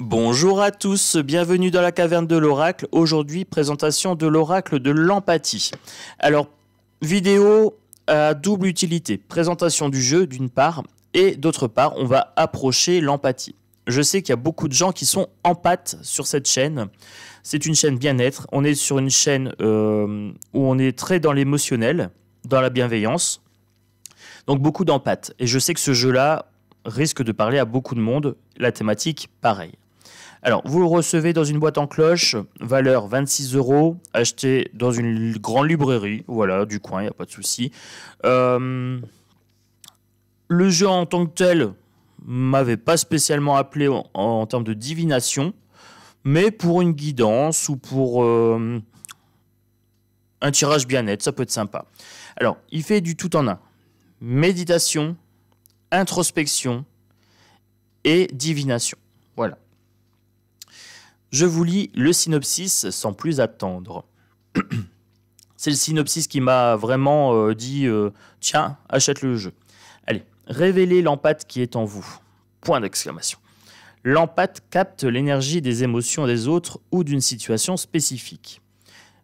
Bonjour à tous, bienvenue dans la caverne de l'oracle. Aujourd'hui, présentation de l'oracle de l'empathie. Alors, vidéo à double utilité. Présentation du jeu d'une part et d'autre part, on va approcher l'empathie. Je sais qu'il y a beaucoup de gens qui sont empathes sur cette chaîne. C'est une chaîne bien-être. On est sur une chaîne où on est très dans l'émotionnel, dans la bienveillance. Donc beaucoup d'empathes. Et je sais que ce jeu-là risque de parler à beaucoup de monde. La thématique, pareil. Alors, vous le recevez dans une boîte en cloche, valeur 26 €, acheté dans une grande librairie, voilà, du coin, il n'y a pas de souci. Le jeu en tant que tel m'avait pas spécialement appelé en termes de divination, mais pour une guidance ou pour un tirage bien-être, ça peut être sympa. Alors, il fait du tout en un. Méditation, introspection et divination. Voilà. Je vous lis le synopsis sans plus attendre. C'est le synopsis qui m'a vraiment dit tiens, achète le jeu. Allez, révélez l'empathe qui est en vous. Point d'exclamation. L'empathe capte l'énergie des émotions des autres ou d'une situation spécifique.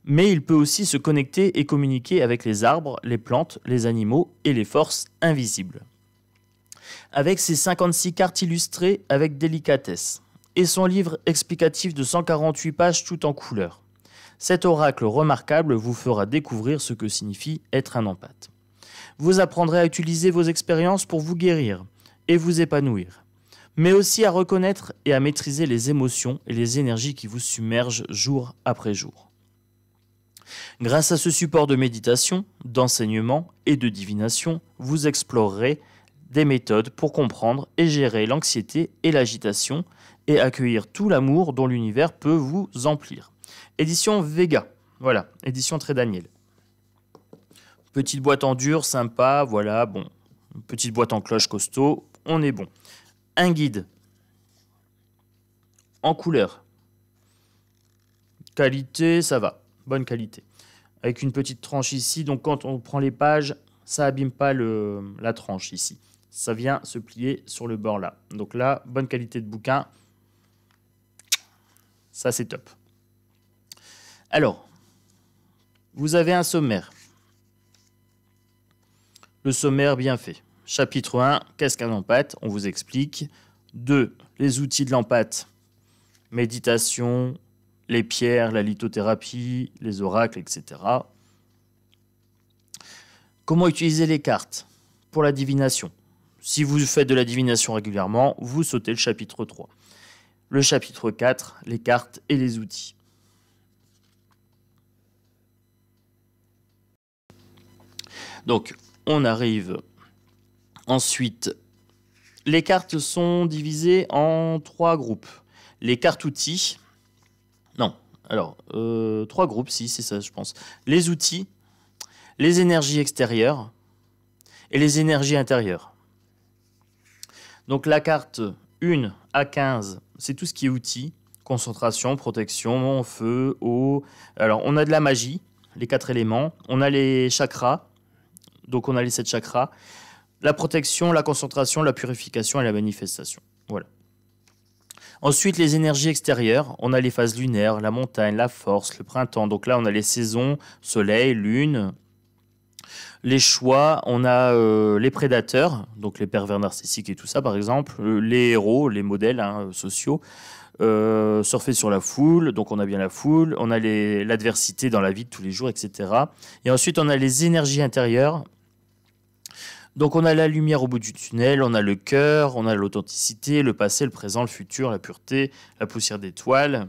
Mais il peut aussi se connecter et communiquer avec les arbres, les plantes, les animaux et les forces invisibles. Avec ses 56 cartes illustrées avec délicatesse et son livre explicatif de 148 pages tout en couleur. Cet oracle remarquable vous fera découvrir ce que signifie être un empathe. Vous apprendrez à utiliser vos expériences pour vous guérir et vous épanouir, mais aussi à reconnaître et à maîtriser les émotions et les énergies qui vous submergent jour après jour. Grâce à ce support de méditation, d'enseignement et de divination, vous explorerez des méthodes pour comprendre et gérer l'anxiété et l'agitation et accueillir tout l'amour dont l'univers peut vous emplir. Édition Vega, voilà, édition Très Daniel. Petite boîte en dur, sympa, voilà, bon. Petite boîte en cloche costaud, on est bon. Un guide en couleur. Qualité, ça va, bonne qualité. Avec une petite tranche ici, donc quand on prend les pages, ça abîme pas la tranche ici. Ça vient se plier sur le bord là. Donc là, bonne qualité de bouquin. Ça, c'est top. Alors, vous avez un sommaire. Le sommaire bien fait. Chapitre 1, qu'est-ce qu'un empathe? On vous explique. 2, les outils de l'empathe. Méditation, les pierres, la lithothérapie, les oracles, etc. Comment utiliser les cartes pour la divination? Si vous faites de la divination régulièrement, vous sautez le chapitre 3. Le chapitre 4, les cartes et les outils. Donc, on arrive ensuite. Les cartes sont divisées en 3 groupes. Les cartes outils. Non, alors, 3 groupes, si, c'est ça, je pense. Les outils, les énergies extérieures et les énergies intérieures. Donc, la carte 1 à 15, c'est tout ce qui est outils, concentration, protection, feu, eau. Alors, on a de la magie, les 4 éléments. On a les chakras, donc on a les 7 chakras. La protection, la concentration, la purification et la manifestation. Voilà. Ensuite, les énergies extérieures. On a les phases lunaires, la montagne, la force, le printemps. Donc là, on a les saisons, soleil, lune. Les choix, on a les prédateurs, donc les pervers narcissiques et tout ça par exemple, les héros, les modèles sociaux, surfer sur la foule, donc on a bien la foule, on a l'adversité dans la vie de tous les jours, etc. Et ensuite on a les énergies intérieures, donc on a la lumière au bout du tunnel, on a le cœur, on a l'authenticité, le passé, le présent, le futur, la pureté, la poussière d'étoiles.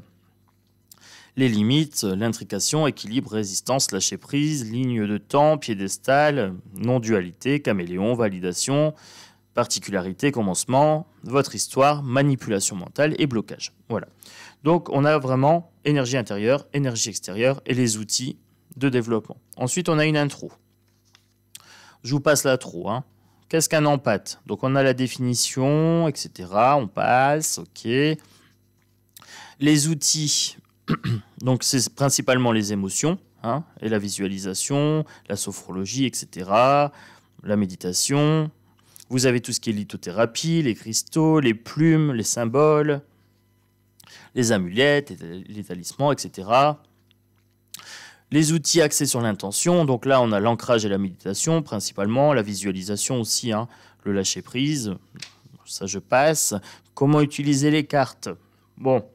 Les limites, l'intrication, équilibre, résistance, lâcher prise, ligne de temps, piédestal, non-dualité, caméléon, validation, particularité, commencement, votre histoire, manipulation mentale et blocage. Voilà. Donc on a vraiment énergie intérieure, énergie extérieure et les outils de développement. Ensuite on a une intro. Je vous passe l'intro. Qu'est-ce qu'un empathe? Donc on a la définition, etc. On passe, ok. Les outils... Donc, c'est principalement les émotions et la visualisation, la sophrologie, etc., la méditation. Vous avez tout ce qui est lithothérapie, les cristaux, les plumes, les symboles. les amulettes, les talismans, etc. Les outils axés sur l'intention, donc là on a l'ancrage et la méditation principalement, la visualisation aussi, hein, le lâcher prise, ça je passe. Comment utiliser les cartes? Bon,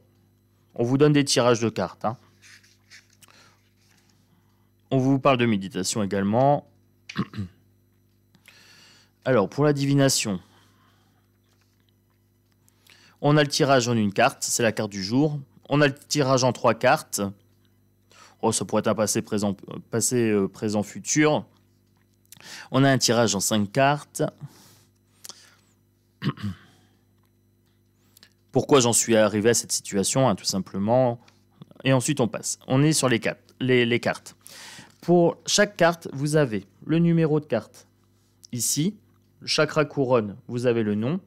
on vous donne des tirages de cartes. Hein. On vous parle de méditation également. Alors pour la divination, on a le tirage en une carte, c'est la carte du jour. On a le tirage en 3 cartes. Oh, ça pourrait être un passé, présent, futur. On a un tirage en 5 cartes. Pourquoi j'en suis arrivé à cette situation, hein, tout simplement. Et ensuite, on passe. On est sur les cartes. Pour chaque carte, vous avez le numéro de carte. Ici, le chakra couronne, vous avez le nom.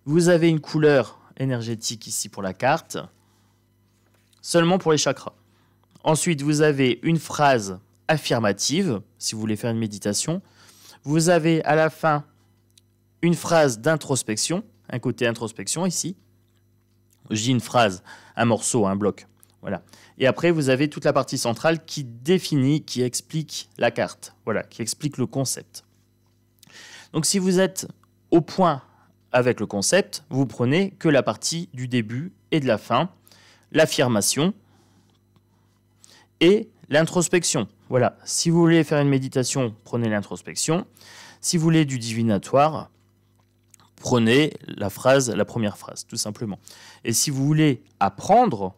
Vous avez une couleur énergétique ici pour la carte. Seulement pour les chakras. Ensuite, vous avez une phrase affirmative, si vous voulez faire une méditation. Vous avez à la fin une phrase d'introspection, un côté introspection ici. Je dis une phrase, un morceau, un bloc. Voilà. Et après, vous avez toute la partie centrale qui définit, qui explique la carte. Voilà, qui explique le concept. Donc, si vous êtes au point avec le concept, vous prenez que la partie du début et de la fin, l'affirmation et l'introspection. Voilà, si vous voulez faire une méditation, prenez l'introspection. Si vous voulez du divinatoire, prenez la première phrase, tout simplement. Et si vous voulez apprendre,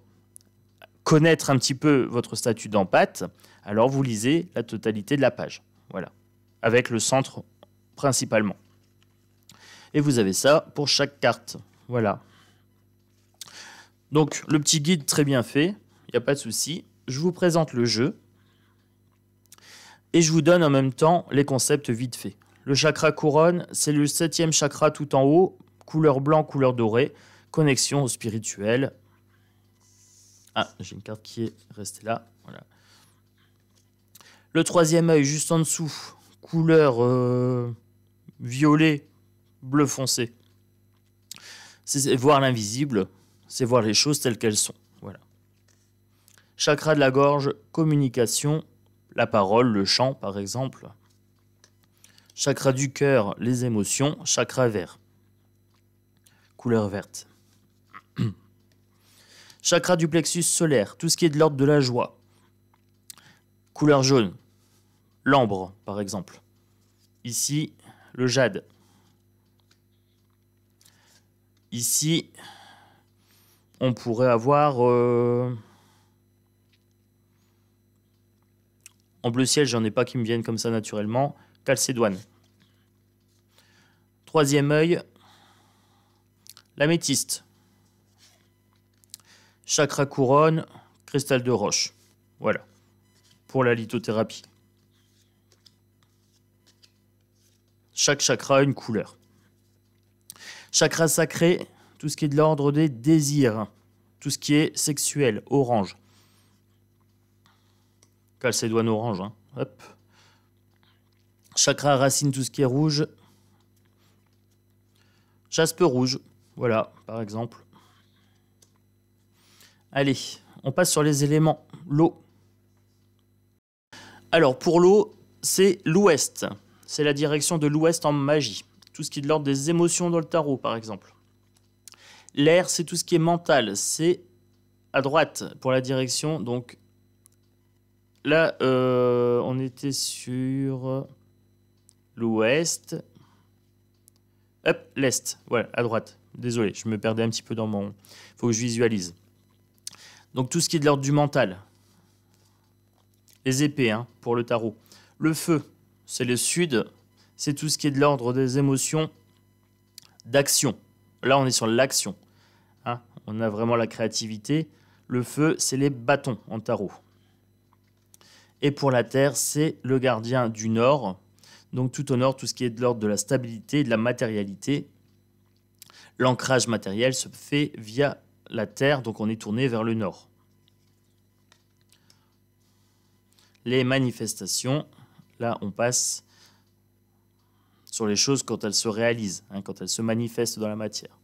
connaître un petit peu votre statut d'empathe, alors vous lisez la totalité de la page. Voilà, avec le centre principalement. Et vous avez ça pour chaque carte. Voilà. Donc, le petit guide très bien fait, il n'y a pas de souci. Je vous présente le jeu et je vous donne en même temps les concepts vite fait. Le chakra couronne, c'est le 7e chakra tout en haut, couleur blanc, couleur dorée, connexion au spirituel. Ah, j'ai une carte qui est restée là. Voilà. Le 3e œil, juste en dessous, couleur violet, bleu foncé. C'est voir l'invisible, c'est voir les choses telles qu'elles sont. Voilà. Chakra de la gorge, communication, la parole, le chant par exemple. Chakra du cœur, les émotions. Chakra vert, couleur verte. Chakra du plexus solaire, tout ce qui est de l'ordre de la joie. Couleur jaune, l'ambre par exemple. Ici, le jade. Ici, on pourrait avoir... en bleu ciel, j'en ai pas qui me viennent comme ça naturellement. Calcédoine. 3e œil, l'améthyste. Chakra couronne, cristal de roche. Voilà, pour la lithothérapie. Chaque chakra a une couleur. Chakra sacré, tout ce qui est de l'ordre des désirs, tout ce qui est sexuel, orange. Calcédoine orange, hein. Hop. Chakra racine, tout ce qui est rouge. Jaspe rouge, voilà, par exemple. Allez, on passe sur les éléments. L'eau. Alors, pour l'eau, c'est l'ouest. C'est la direction de l'ouest en magie. Tout ce qui est de l'ordre des émotions dans le tarot, par exemple. L'air, c'est tout ce qui est mental. C'est à droite pour la direction. Donc là, on était sur l'ouest. Hop, l'est. Voilà, à droite. Désolé, je me perdais un petit peu dans mon... Il faut que je visualise. Donc tout ce qui est de l'ordre du mental. Les épées, hein, pour le tarot. Le feu, c'est le sud. C'est tout ce qui est de l'ordre des émotions, d'action. Là, on est sur l'action. Hein, on a vraiment la créativité. Le feu, c'est les bâtons en tarot. Et pour la terre, c'est le gardien du nord. Donc tout au nord, tout ce qui est de l'ordre de la stabilité et de la matérialité. L'ancrage matériel se fait via la terre, donc on est tourné vers le nord. Les manifestations, là on passe sur les choses quand elles se réalisent, hein, quand elles se manifestent dans la matière.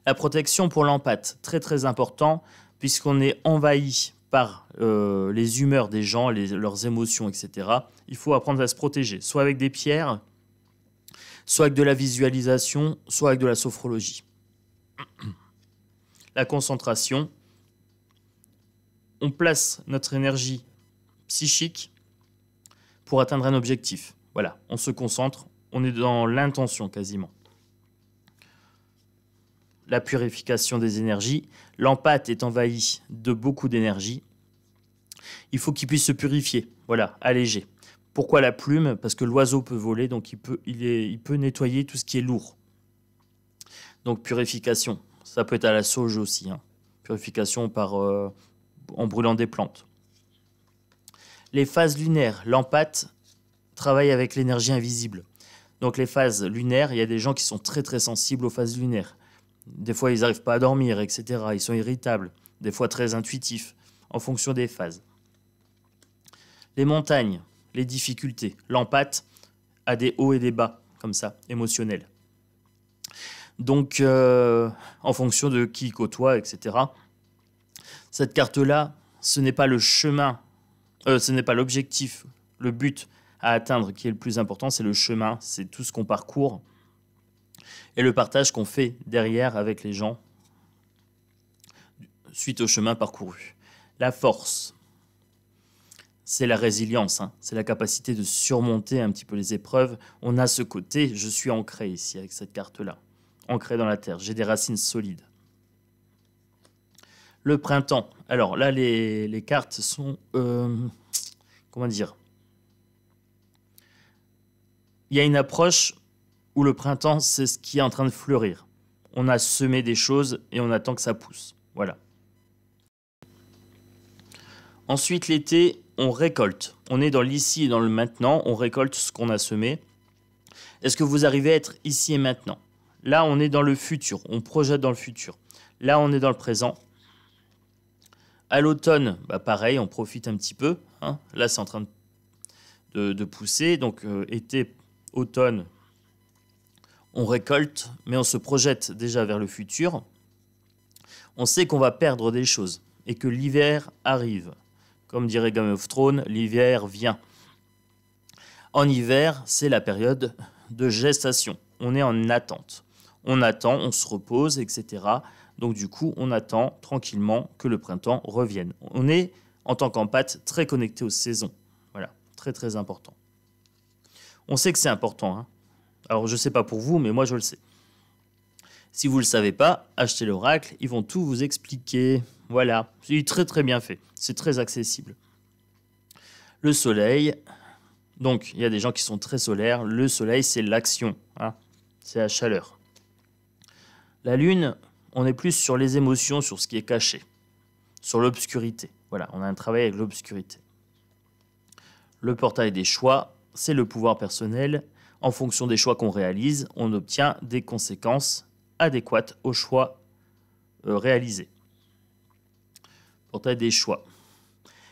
La protection pour l'empathe, très très important, puisqu'on est envahi par les humeurs des gens, leurs émotions, etc. Il faut apprendre à se protéger, soit avec des pierres, soit avec de la visualisation, soit avec de la sophrologie. La concentration, on place notre énergie psychique pour atteindre un objectif. Voilà, on se concentre, on est dans l'intention quasiment. La purification des énergies, l'empathe est envahi de beaucoup d'énergie. Il faut qu'il puisse se purifier, voilà, alléger. Pourquoi la plume? Parce que l'oiseau peut voler, donc il peut nettoyer tout ce qui est lourd. Donc purification, ça peut être à la sauge aussi. Hein. Purification en brûlant des plantes. Les phases lunaires, l'empathe travaille avec l'énergie invisible. Donc les phases lunaires, il y a des gens qui sont très très sensibles aux phases lunaires. Des fois, ils n'arrivent pas à dormir, etc. Ils sont irritables, des fois très intuitifs, en fonction des phases. Les montagnes, les difficultés. L'empathe a des hauts et des bas, comme ça, émotionnels. Donc, en fonction de qui il côtoie, etc. Cette carte-là, ce n'est pas le chemin, ce n'est pas l'objectif, le but à atteindre qui est le plus important, c'est le chemin, c'est tout ce qu'on parcourt et le partage qu'on fait derrière avec les gens suite au chemin parcouru. La force, c'est la résilience, hein. C'est la capacité de surmonter un petit peu les épreuves. On a ce côté, je suis ancré ici avec cette carte-là, ancré dans la terre, j'ai des racines solides. Le printemps, alors là les cartes sont, comment dire, il y a une approche où le printemps, c'est ce qui est en train de fleurir. On a semé des choses et on attend que ça pousse. Voilà. Ensuite, l'été, on récolte. On est dans l'ici et dans le maintenant. On récolte ce qu'on a semé. Est-ce que vous arrivez à être ici et maintenant? Là, on est dans le futur. On projette dans le futur. Là, on est dans le présent. À l'automne, bah pareil, on profite un petit peu. Hein. Là, c'est en train de pousser. Donc, été, automne, on récolte, mais on se projette déjà vers le futur. On sait qu'on va perdre des choses et que l'hiver arrive. Comme dirait Game of Thrones, l'hiver vient. En hiver, c'est la période de gestation. On est en attente. On attend, on se repose, etc. Donc du coup, on attend tranquillement que le printemps revienne. On est, en tant qu'empathe, très connecté aux saisons. Voilà, très très important. On sait que c'est important. Hein. Alors je ne sais pas pour vous, mais moi je le sais. Si vous ne le savez pas, achetez l'oracle, ils vont tout vous expliquer. Voilà, c'est très très bien fait, c'est très accessible. Le soleil, donc il y a des gens qui sont très solaires. Le soleil, c'est l'action, hein, c'est la chaleur. La lune, on est plus sur les émotions, sur ce qui est caché, sur l'obscurité. Voilà, on a un travail avec l'obscurité. Le portail des choix, c'est le pouvoir personnel. En fonction des choix qu'on réalise, on obtient des conséquences adéquates aux choix réalisés. Portail des choix.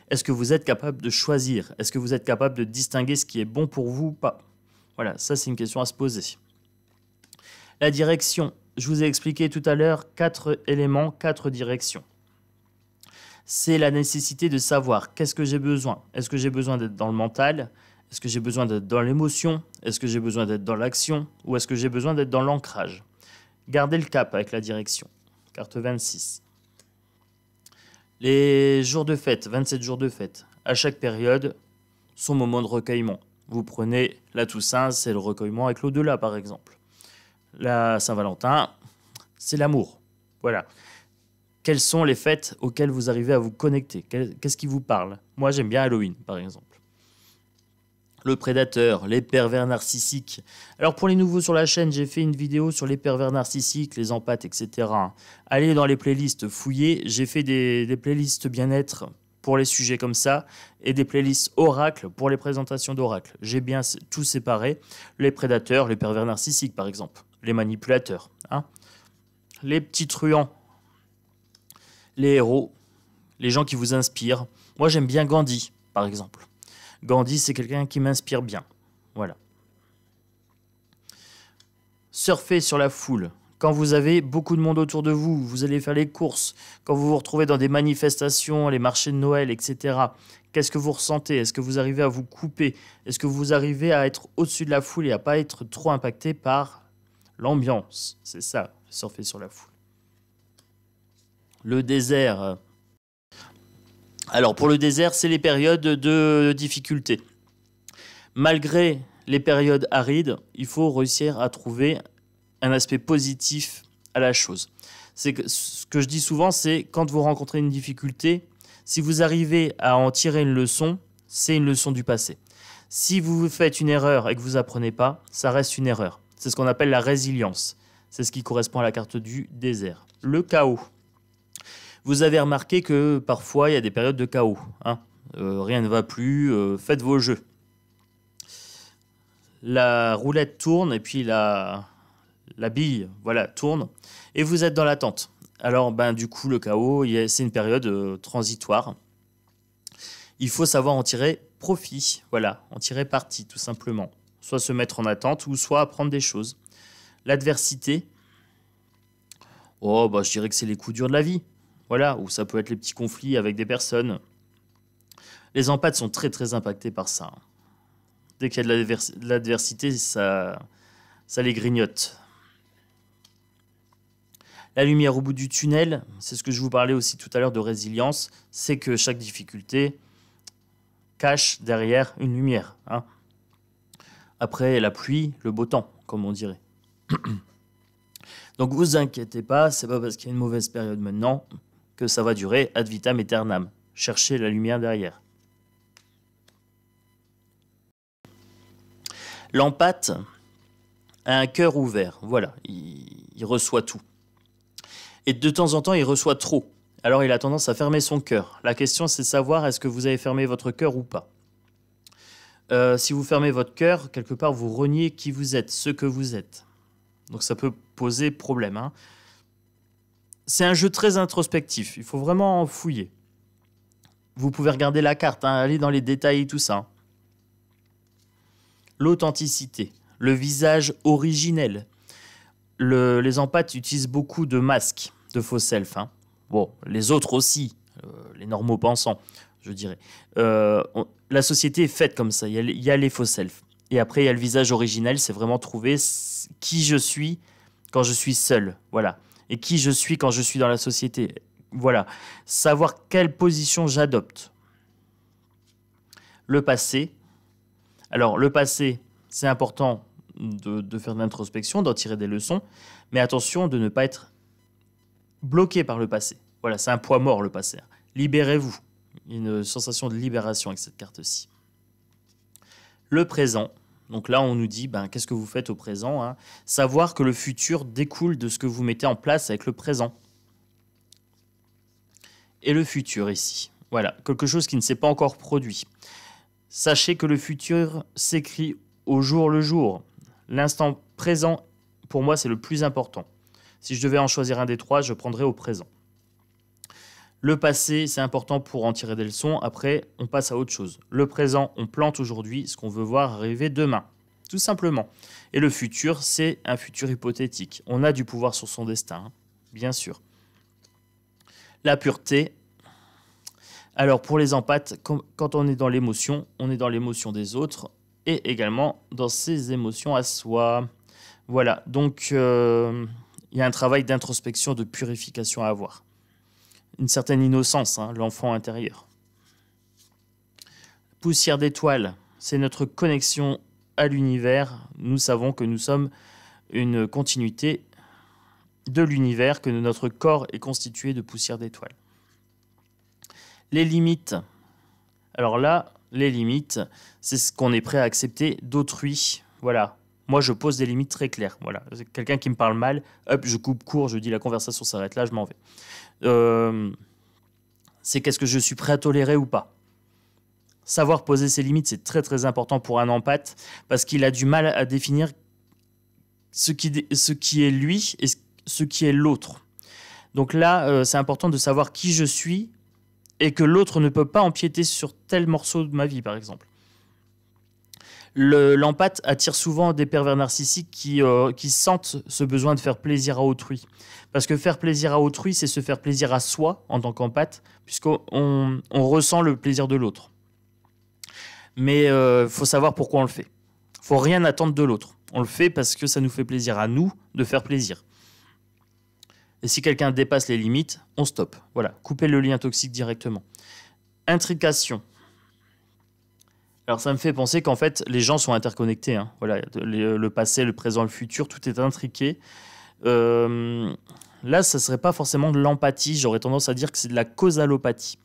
Est-ce que vous êtes capable de choisir? Est-ce que vous êtes capable de distinguer ce qui est bon pour vous ou pas? Voilà, ça c'est une question à se poser. La direction. Je vous ai expliqué tout à l'heure 4 éléments, 4 directions. C'est la nécessité de savoir qu'est-ce que j'ai besoin. Est-ce que j'ai besoin d'être dans le mental? Est-ce que j'ai besoin d'être dans l'émotion? Est-ce que j'ai besoin d'être dans l'action? Ou est-ce que j'ai besoin d'être dans l'ancrage? Gardez le cap avec la direction. Carte 26. Les jours de fête, 27 jours de fête. À chaque période, son moment de recueillement. Vous prenez la Toussaint, c'est le recueillement avec l'au-delà, par exemple. La Saint-Valentin, c'est l'amour. Voilà. Quelles sont les fêtes auxquelles vous arrivez à vous connecter? Qu'est-ce qui vous parle? Moi, j'aime bien Halloween, par exemple. Le prédateur, les pervers narcissiques. Alors pour les nouveaux sur la chaîne, j'ai fait une vidéo sur les pervers narcissiques, les empathes, etc. Allez dans les playlists, fouillez. J'ai fait des playlists bien-être pour les sujets comme ça et des playlists oracle pour les présentations d'oracle. J'ai bien tout séparé. Les prédateurs, les pervers narcissiques par exemple. Les manipulateurs. Hein. Les petits truands. Les héros. Les gens qui vous inspirent. Moi j'aime bien Gandhi par exemple. Gandhi, c'est quelqu'un qui m'inspire bien. Voilà. Surfer sur la foule. Quand vous avez beaucoup de monde autour de vous, vous allez faire les courses, quand vous vous retrouvez dans des manifestations, les marchés de Noël, etc., qu'est-ce que vous ressentez? Est-ce que vous arrivez à vous couper? Est-ce que vous arrivez à être au-dessus de la foule et à pas être trop impacté par l'ambiance? C'est ça, surfer sur la foule. Le désert. Alors pour le désert, c'est les périodes de difficulté. Malgré les périodes arides, il faut réussir à trouver un aspect positif à la chose. C'est que ce que je dis souvent, c'est quand vous rencontrez une difficulté, si vous arrivez à en tirer une leçon, c'est une leçon du passé. Si vous faites une erreur et que vous apprenez pas, ça reste une erreur. C'est ce qu'on appelle la résilience. C'est ce qui correspond à la carte du désert. Le chaos. Vous avez remarqué que parfois il y a des périodes de chaos. Hein. Rien ne va plus, faites vos jeux. La roulette tourne et puis la bille, voilà, tourne, et vous êtes dans l'attente. Alors, du coup, le chaos, c'est une période transitoire. Il faut savoir en tirer profit, voilà, en tirer parti, tout simplement. Soit se mettre en attente, ou soit apprendre des choses. L'adversité, je dirais que c'est les coups durs de la vie, voilà, ou ça peut être les petits conflits avec des personnes. Les empathes sont très, très impactés par ça. Dès qu'il y a de l'adversité, ça les grignote. La lumière au bout du tunnel, c'est ce que je vous parlais aussi tout à l'heure de résilience, c'est que chaque difficulté cache derrière une lumière. Hein. Après la pluie, le beau temps, comme on dirait. Donc vous inquiétez pas, c'est pas parce qu'il y a une mauvaise période maintenant que ça va durer ad vitam aeternam. Cherchez la lumière derrière. L'empathe a un cœur ouvert, voilà, il reçoit tout. Et de temps en temps, il reçoit trop. Alors il a tendance à fermer son cœur. La question, c'est de savoir est-ce que vous avez fermé votre cœur ou pas. Si vous fermez votre cœur, quelque part, vous reniez qui vous êtes, ce que vous êtes. Donc ça peut poser problème. Hein. C'est un jeu très introspectif. Il faut vraiment fouiller. Vous pouvez regarder la carte, hein, aller dans les détails et tout ça. L'authenticité, le visage originel. Les empathes utilisent beaucoup de masques, de faux self. Hein. Bon, les autres aussi, les normaux pensants, je dirais. La société est faite comme ça, il y a les faux self. Et après, il y a le visage originel, c'est vraiment trouver qui je suis quand je suis seul. Voilà. Et qui je suis quand je suis dans la société. Voilà. Savoir quelle position j'adopte. Le passé. Alors, le passé, c'est important de faire de l'introspection, d'en tirer des leçons. Mais attention de ne pas être bloqué par le passé. Voilà, c'est un poids mort, le passé. Libérez-vous. Il y a une sensation de libération avec cette carte-ci. Le présent. Donc là, on nous dit, qu'est-ce que vous faites au présent, hein? Savoir que le futur découle de ce que vous mettez en place avec le présent. Et le futur ici. Voilà, quelque chose qui ne s'est pas encore produit. Sachez que le futur s'écrit au jour le jour. L'instant présent, pour moi, c'est le plus important. Si je devais en choisir un des trois, je prendrais au présent. Le passé, c'est important pour en tirer des leçons. Après, on passe à autre chose. Le présent, on plante aujourd'hui ce qu'on veut voir arriver demain. Tout simplement. Et le futur, c'est un futur hypothétique. On a du pouvoir sur son destin, hein, bien sûr. La pureté. Alors, pour les empathes, quand on est dans l'émotion des autres et également dans ses émotions à soi. Voilà. Donc, il y a un travail d'introspection, de purification à avoir. Une certaine innocence, hein, l'enfant intérieur. Poussière d'étoiles, c'est notre connexion à l'univers. Nous savons que nous sommes une continuité de l'univers, que notre corps est constitué de poussière d'étoiles. Les limites. Alors là, les limites, c'est ce qu'on est prêt à accepter d'autrui. Voilà. Moi, je pose des limites très claires. Voilà. Quelqu'un qui me parle mal, hop, je coupe court, je dis la conversation s'arrête là, je m'en vais. C'est qu'est-ce que je suis prêt à tolérer ou pas. Savoir poser ses limites, c'est très très important pour un empathe parce qu'il a du mal à définir ce qui est lui et ce qui est l'autre. Donc là, c'est important de savoir qui je suis et que l'autre ne peut pas empiéter sur tel morceau de ma vie, par exemple. L'empathe attire souvent des pervers narcissiques qui sentent ce besoin de faire plaisir à autrui. Parce que faire plaisir à autrui, c'est se faire plaisir à soi en tant qu'empathe, puisqu'on ressent le plaisir de l'autre. Mais il faut savoir pourquoi on le fait. Il ne faut rien attendre de l'autre. On le fait parce que ça nous fait plaisir à nous de faire plaisir. Et si quelqu'un dépasse les limites, on stoppe. Voilà, coupez le lien toxique directement. Intrication. Alors ça me fait penser qu'en fait, les gens sont interconnectés. Hein. Voilà, le passé, le présent, le futur, tout est intriqué. Là, ça ne serait pas forcément de l'empathie. J'aurais tendance à dire que c'est de la causalopathie.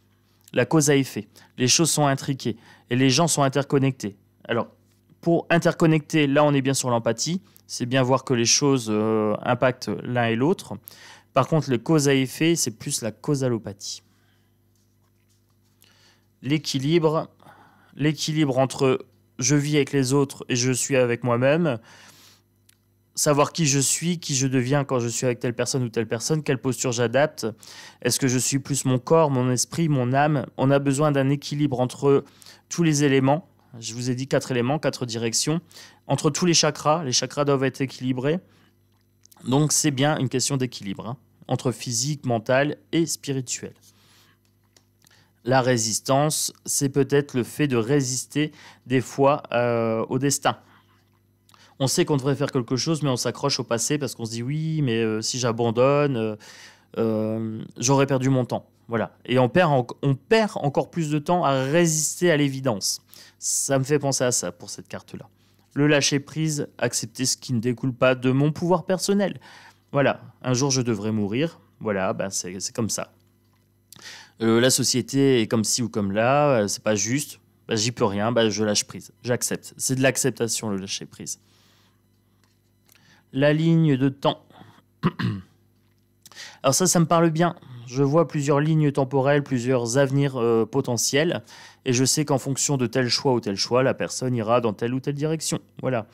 La cause à effet. Les choses sont intriquées et les gens sont interconnectés. Alors, pour interconnecter, là, on est bien sur l'empathie. C'est bien voir que les choses impactent l'un et l'autre. Par contre, les causes à effet, c'est plus la causalopathie. L'équilibre entre je vis avec les autres et je suis avec moi-même, savoir qui je suis, qui je deviens quand je suis avec telle personne ou telle personne, quelle posture j'adapte, est-ce que je suis plus mon corps, mon esprit, mon âme? On a besoin d'un équilibre entre tous les éléments. Je vous ai dit 4 éléments, 4 directions. Entre tous les chakras doivent être équilibrés. Donc c'est bien une question d'équilibre, hein, entre physique, mental et spirituel. La résistance, c'est peut-être le fait de résister des fois au destin. On sait qu'on devrait faire quelque chose, mais on s'accroche au passé parce qu'on se dit oui, mais si j'abandonne, j'aurais perdu mon temps. Voilà. Et on perd encore plus de temps à résister à l'évidence. Ça me fait penser à ça pour cette carte-là. Le lâcher-prise, accepter ce qui ne découle pas de mon pouvoir personnel. Voilà, un jour je devrais mourir. Voilà, ben c'est comme ça. La société est comme ci ou comme là, c'est pas juste. Ben, j'y peux rien, ben, je lâche prise. J'accepte. C'est de l'acceptation, le lâcher-prise. La ligne de temps. Alors ça me parle bien. Je vois plusieurs lignes temporelles, plusieurs avenirs potentiels. Et je sais qu'en fonction de tel choix ou tel choix, la personne ira dans telle ou telle direction. Voilà.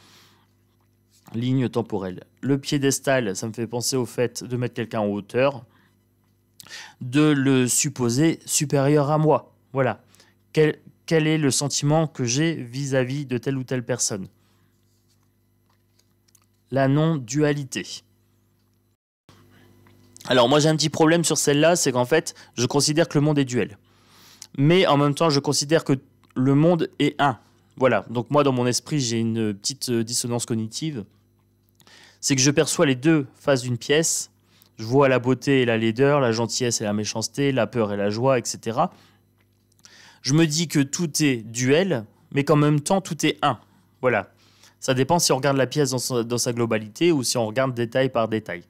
Ligne temporelle. Le piédestal, ça me fait penser au fait de mettre quelqu'un en hauteur, de le supposer supérieur à moi. Voilà. Quel est le sentiment que j'ai vis-à-vis de telle ou telle personne? La non-dualité. Alors moi j'ai un petit problème sur celle-là, c'est qu'en fait, je considère que le monde est duel. Mais en même temps, je considère que le monde est un. Voilà, donc moi dans mon esprit, j'ai une petite dissonance cognitive. C'est que je perçois les deux faces d'une pièce. Je vois la beauté et la laideur, la gentillesse et la méchanceté, la peur et la joie, etc. Je me dis que tout est duel, mais qu'en même temps, tout est un. Voilà. Ça dépend si on regarde la pièce dans sa globalité ou si on regarde détail par détail.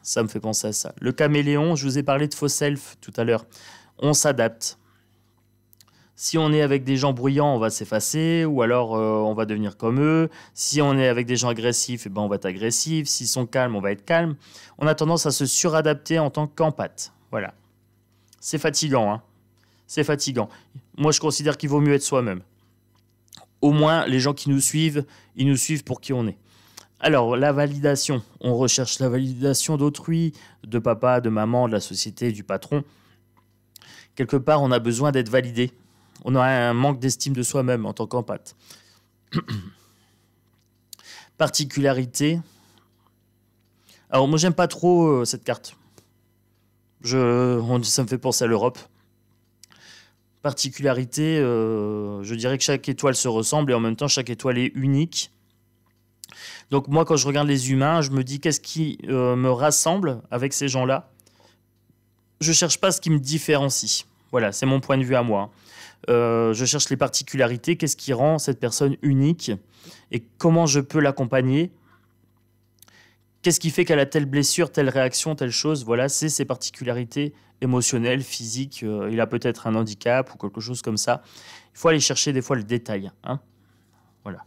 Ça me fait penser à ça. Le caméléon, je vous ai parlé de faux self tout à l'heure. On s'adapte. Si on est avec des gens bruyants, on va s'effacer, ou alors on va devenir comme eux. Si on est avec des gens agressifs, eh ben, on va être agressif. S'ils sont calmes, on va être calme. On a tendance à se suradapter en tant qu'empathe. Voilà. C'est fatigant, hein. C'est fatigant. Moi, je considère qu'il vaut mieux être soi-même. Au moins, les gens qui nous suivent, ils nous suivent pour qui on est. Alors, la validation. On recherche la validation d'autrui, de papa, de maman, de la société, du patron. Quelque part, on a besoin d'être validé. On a un manque d'estime de soi-même en tant qu'empathe. Particularité. Alors, moi, j'aime pas trop cette carte. Ça me fait penser à l'Europe. Particularité, je dirais que chaque étoile se ressemble et en même temps, chaque étoile est unique. Donc moi, quand je regarde les humains, je me dis qu'est-ce qui me rassemble avec ces gens-là. Je cherche pas ce qui me différencie. Voilà, c'est mon point de vue à moi. Je cherche les particularités, qu'est-ce qui rend cette personne unique et comment je peux l'accompagner. Qu'est-ce qui fait qu'elle a telle blessure, telle réaction, telle chose. Voilà, c'est ses particularités émotionnelles, physiques. Il a peut-être un handicap ou quelque chose comme ça. Il faut aller chercher des fois le détail, hein. Voilà.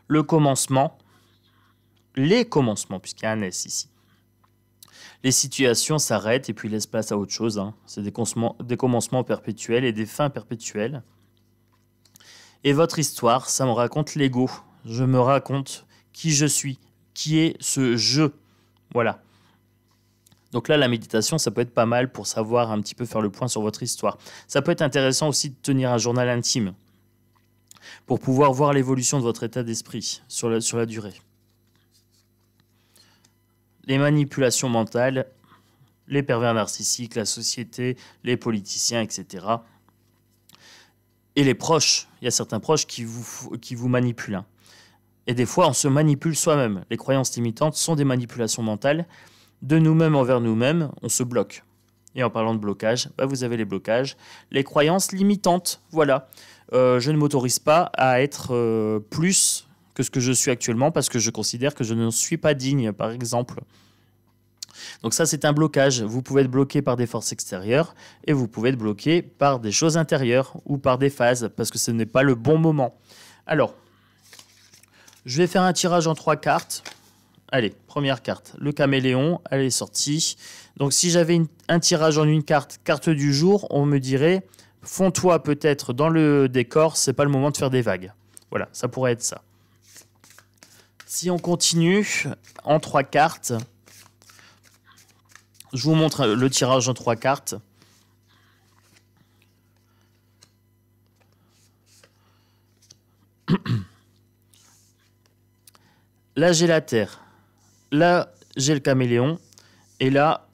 Le commencement. Les commencements, puisqu'il y a un S ici. Les situations s'arrêtent et puis laissent place à autre chose, hein. C'est des commencements perpétuels et des fins perpétuelles. Et votre histoire, ça me raconte l'ego. Je me raconte qui je suis, qui est ce je. Voilà. Donc là, la méditation, ça peut être pas mal pour savoir un petit peu faire le point sur votre histoire. Ça peut être intéressant aussi de tenir un journal intime. pour pouvoir voir l'évolution de votre état d'esprit sur la durée. Les manipulations mentales, les pervers narcissiques, la société, les politiciens, etc. Et les proches, il y a certains proches qui vous manipulent. Hein. Et des fois, on se manipule soi-même. Les croyances limitantes sont des manipulations mentales. De nous-mêmes envers nous-mêmes, on se bloque. Et en parlant de blocage, vous avez les blocages. Les croyances limitantes, voilà. Je ne m'autorise pas à être plus que ce que je suis actuellement parce que je considère que je ne suis pas digne, par exemple. Donc ça, c'est un blocage. Vous pouvez être bloqué par des forces extérieures et vous pouvez être bloqué par des choses intérieures ou par des phases parce que ce n'est pas le bon moment. Alors, je vais faire un tirage en 3 cartes. Allez, première carte, le caméléon, elle est sortie. Donc si j'avais un tirage en une carte, carte du jour, on me dirait « Fonds-toi peut-être dans le décor, c'est pas le moment de faire des vagues ». Voilà, ça pourrait être ça. Si on continue en 3 cartes, je vous montre le tirage en 3 cartes. Là, j'ai la Terre. Là, j'ai le caméléon. Et là,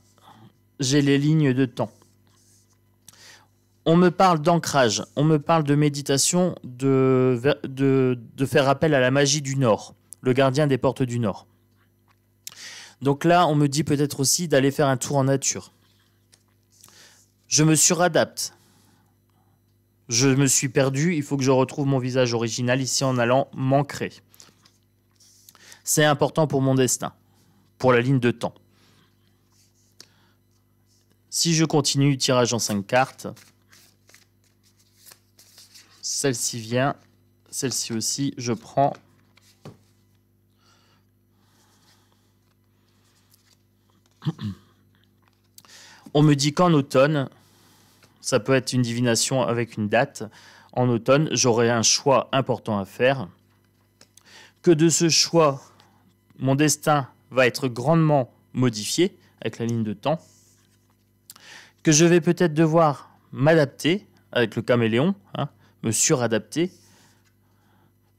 j'ai les lignes de temps. On me parle d'ancrage. On me parle de méditation, de faire appel à la magie du Nord. Le gardien des portes du Nord. Donc là, on me dit peut-être aussi d'aller faire un tour en nature. Je me suradapte. Je me suis perdu. Il faut que je retrouve mon visage original ici en allant m'ancrer. C'est important pour mon destin, pour la ligne de temps. Si je continue, tirage en 5 cartes. Celle-ci vient, celle-ci aussi, je prends. On me dit qu'en automne, ça peut être une divination avec une date, en automne, j'aurai un choix important à faire. Que de ce choix, mon destin va être grandement modifié avec la ligne de temps. Que je vais peut-être devoir m'adapter avec le caméléon, hein, me suradapter,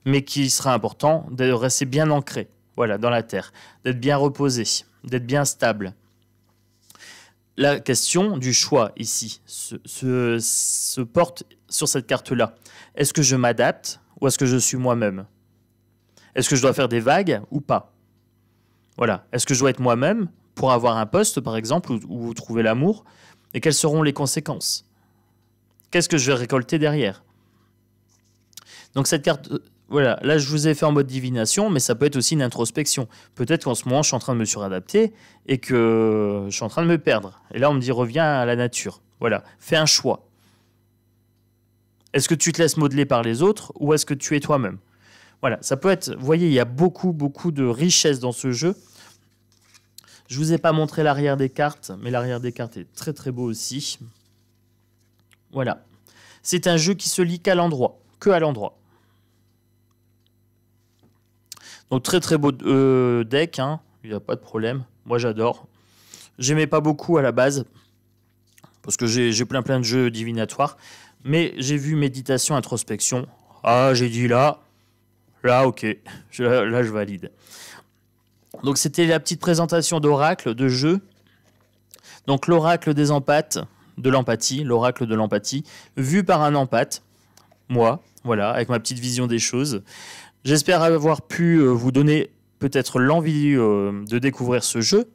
mais qui sera important de rester bien ancré, voilà, dans la terre, d'être bien reposé, d'être bien stable. La question du choix ici se porte sur cette carte-là. Est-ce que je m'adapte ou est-ce que je suis moi-même? Est-ce que je dois faire des vagues ou pas? Voilà. Est-ce que je dois être moi-même pour avoir un poste, par exemple, où trouver l'amour? Et quelles seront les conséquences? Qu'est-ce que je vais récolter derrière? Donc cette carte, voilà, là je vous ai fait en mode divination, mais ça peut être aussi une introspection. Peut-être qu'en ce moment je suis en train de me suradapter et que je suis en train de me perdre. Et là on me dit reviens à la nature. Voilà, fais un choix. Est-ce que tu te laisses modeler par les autres ou est-ce que tu es toi-même? Voilà, ça peut être, vous voyez, il y a beaucoup de richesse dans ce jeu. Je ne vous ai pas montré l'arrière des cartes, mais l'arrière des cartes est très très beau aussi. Voilà. C'est un jeu qui se lit qu'à l'endroit, que à l'endroit. Donc très très beau deck, hein. Il n'y a pas de problème. Moi j'adore. J'aimais pas beaucoup à la base, parce que j'ai plein de jeux divinatoires. Mais j'ai vu méditation, introspection. Ah, j'ai dit là, ok, là je valide. Donc c'était la petite présentation d'oracle, de jeu. Donc l'oracle des empathes, de l'empathie, l'oracle de l'empathie, vu par un empathe, moi, voilà, avec ma petite vision des choses. J'espère avoir pu vous donner peut-être l'envie de découvrir ce jeu,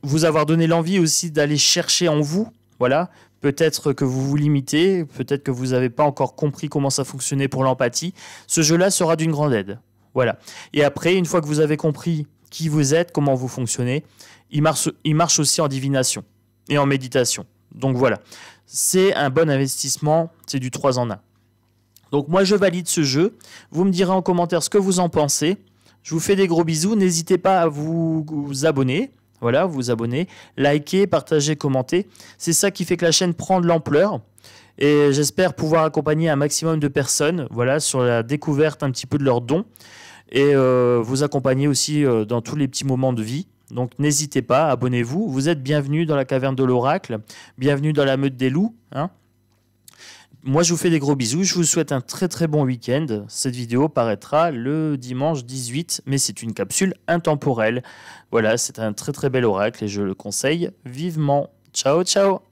vous avoir donné l'envie aussi d'aller chercher en vous, voilà. Peut-être que vous vous limitez, peut-être que vous n'avez pas encore compris comment ça fonctionnait pour l'empathie. Ce jeu-là sera d'une grande aide. Voilà. Et après, une fois que vous avez compris qui vous êtes, comment vous fonctionnez, il marche aussi en divination et en méditation. Donc voilà. C'est un bon investissement, c'est du 3 en 1. Donc moi, je valide ce jeu. Vous me direz en commentaire ce que vous en pensez. Je vous fais des gros bisous. N'hésitez pas à vous abonner. Voilà, vous abonner, liker, partager, commenter. C'est ça qui fait que la chaîne prend de l'ampleur. Et j'espère pouvoir accompagner un maximum de personnes, voilà, sur la découverte un petit peu de leurs dons. Et vous accompagner aussi dans tous les petits moments de vie. Donc n'hésitez pas, abonnez-vous. Vous êtes bienvenus dans la caverne de l'oracle. Bienvenue dans la meute des loups. Hein. Moi, je vous fais des gros bisous. Je vous souhaite un très très bon week-end. Cette vidéo paraîtra le dimanche 18, mais c'est une capsule intemporelle. Voilà, c'est un très très bel oracle et je le conseille vivement. Ciao, ciao!